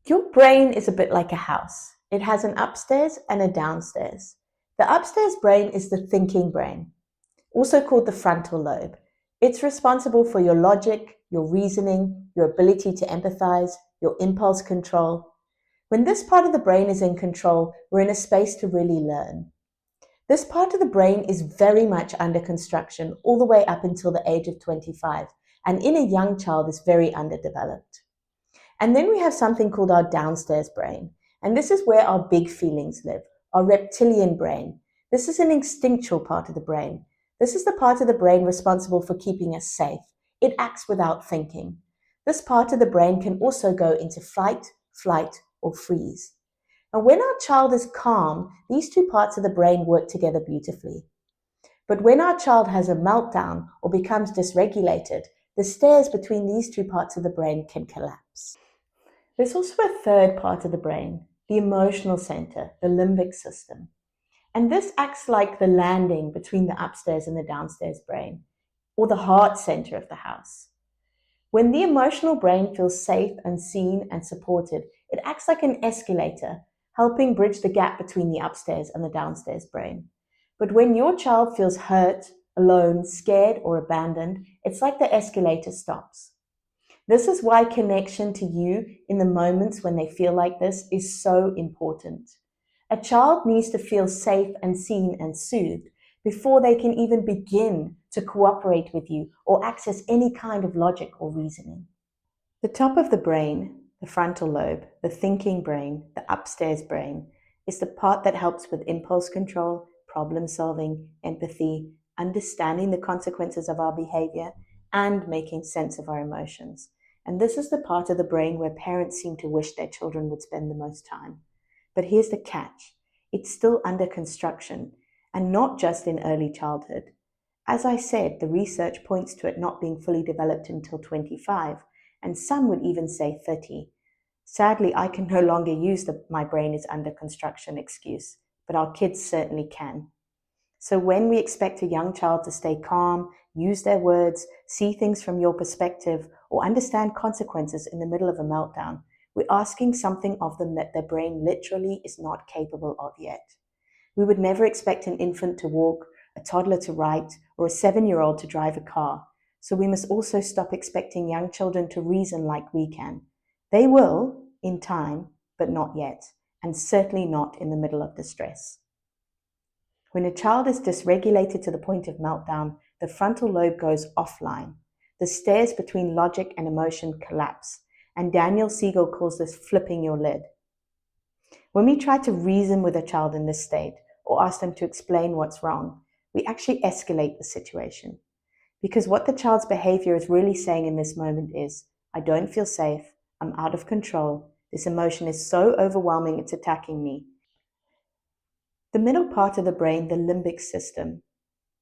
Your brain is a bit like a house. It has an upstairs and a downstairs. The upstairs brain is the thinking brain, also called the frontal lobe. It's responsible for your logic, your reasoning, your ability to empathize, your impulse control. When this part of the brain is in control, we're in a space to really learn. This part of the brain is very much under construction all the way up until the age of 25, and in a young child is very underdeveloped. And then we have something called our downstairs brain. And this is where our big feelings live, our reptilian brain. This is an instinctual part of the brain. This is the part of the brain responsible for keeping us safe. It acts without thinking. This part of the brain can also go into fight, flight, or freeze. And when our child is calm, these two parts of the brain work together beautifully. But when our child has a meltdown or becomes dysregulated, the stairs between these two parts of the brain can collapse. There's also a third part of the brain, the emotional center, the limbic system. And this acts like the landing between the upstairs and the downstairs brain, or the heart center of the house. When the emotional brain feels safe and seen and supported, it acts like an escalator, helping bridge the gap between the upstairs and the downstairs brain. But when your child feels hurt, alone, scared, or abandoned, it's like the escalator stops. This is why connection to you in the moments when they feel like this is so important. A child needs to feel safe and seen and soothed before they can even begin to cooperate with you or access any kind of logic or reasoning. The top of the brain, the frontal lobe, the thinking brain, the upstairs brain, is the part that helps with impulse control, problem solving, empathy, understanding the consequences of our behavior, and making sense of our emotions. And this is the part of the brain where parents seem to wish their children would spend the most time. But here's the catch. It's still under construction, and not just in early childhood. As I said, the research points to it not being fully developed until 25, and some would even say 30. Sadly, I can no longer use the "my brain is under construction" excuse, but our kids certainly can. So when we expect a young child to stay calm, use their words, see things from your perspective, or understand consequences in the middle of a meltdown, we're asking something of them that their brain literally is not capable of yet. We would never expect an infant to walk, a toddler to write, or a 7-year-old to drive a car. So we must also stop expecting young children to reason like we can. They will, in time, but not yet, and certainly not in the middle of distress. When a child is dysregulated to the point of meltdown, the frontal lobe goes offline. The stairs between logic and emotion collapse, and Daniel Siegel calls this flipping your lid. When we try to reason with a child in this state, or ask them to explain what's wrong, we actually escalate the situation. Because what the child's behavior is really saying in this moment is, I don't feel safe, I'm out of control, this emotion is so overwhelming it's attacking me. The middle part of the brain, the limbic system,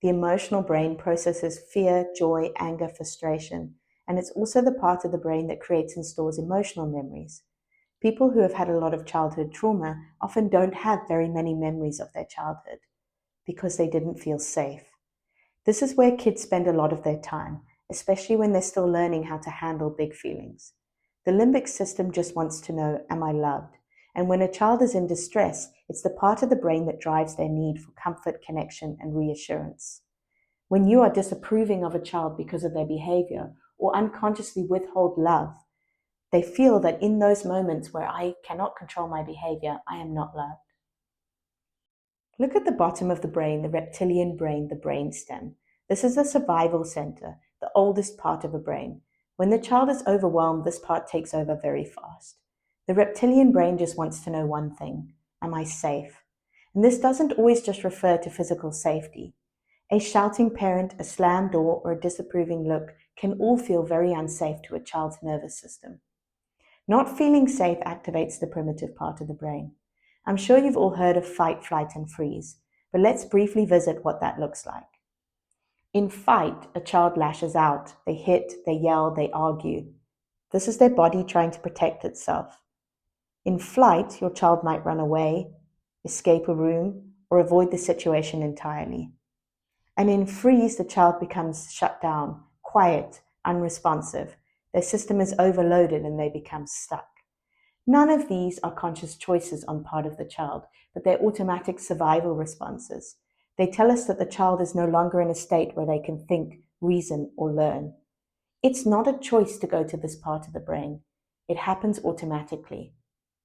the emotional brain processes fear, joy, anger, frustration, and it's also the part of the brain that creates and stores emotional memories. People who have had a lot of childhood trauma often don't have very many memories of their childhood because they didn't feel safe. This is where kids spend a lot of their time, especially when they're still learning how to handle big feelings. The limbic system just wants to know, am I loved? And when a child is in distress, it's the part of the brain that drives their need for comfort, connection, and reassurance. When you are disapproving of a child because of their behavior or unconsciously withhold love, they feel that in those moments where I cannot control my behavior, I am not loved. Look at the bottom of the brain, the reptilian brain, the brainstem. This is the survival center, the oldest part of a brain. When the child is overwhelmed, this part takes over very fast. The reptilian brain just wants to know one thing: am I safe? And this doesn't always just refer to physical safety. A shouting parent, a slammed door, or a disapproving look can all feel very unsafe to a child's nervous system. Not feeling safe activates the primitive part of the brain. I'm sure you've all heard of fight, flight, and freeze, but let's briefly visit what that looks like. In fight, a child lashes out. They hit, they yell, they argue. This is their body trying to protect itself. In flight, your child might run away, escape a room, or avoid the situation entirely. And in freeze, the child becomes shut down, quiet, unresponsive. Their system is overloaded and they become stuck. None of these are conscious choices on part of the child, but they're automatic survival responses. They tell us that the child is no longer in a state where they can think, reason, or learn. It's not a choice to go to this part of the brain. It happens automatically.